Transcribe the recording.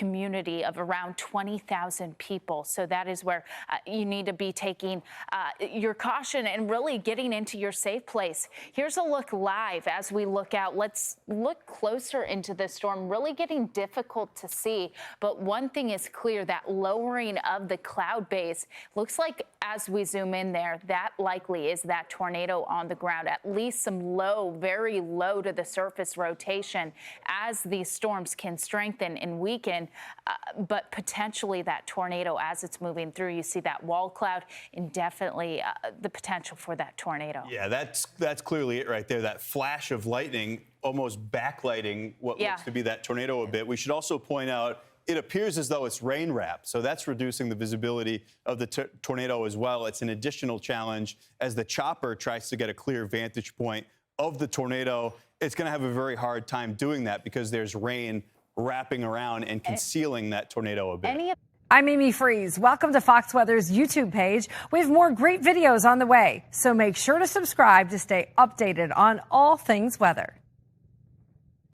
community of around 20,000 people. So that is where you need to be taking your caution and really getting into your safe place. Here's a look live as we look out. Let's look closer into the storm, really getting difficult to see. But one thing is clear, that lowering of the cloud base looks like as we zoom in there, that likely is that tornado on the ground, at least some low, very low to the surface rotation as these storms can strengthen and weaken, but potentially that tornado as it's moving through. You see that wall cloud and definitely the potential for that tornado. Yeah, that's clearly it right there. That flash of lightning almost backlighting what looks to be that tornado a bit. We should also point out it appears as though it's rain wrapped, so that's reducing the visibility of the tornado as well. It's an additional challenge as the chopper tries to get a clear vantage point of the tornado. It's going to have a very hard time doing that because there's rain wrapping around and concealing that tornado a bit. I'm Amy Freeze. Welcome to Fox Weather's YouTube page. We have more great videos on the way, so make sure to subscribe to stay updated on all things weather.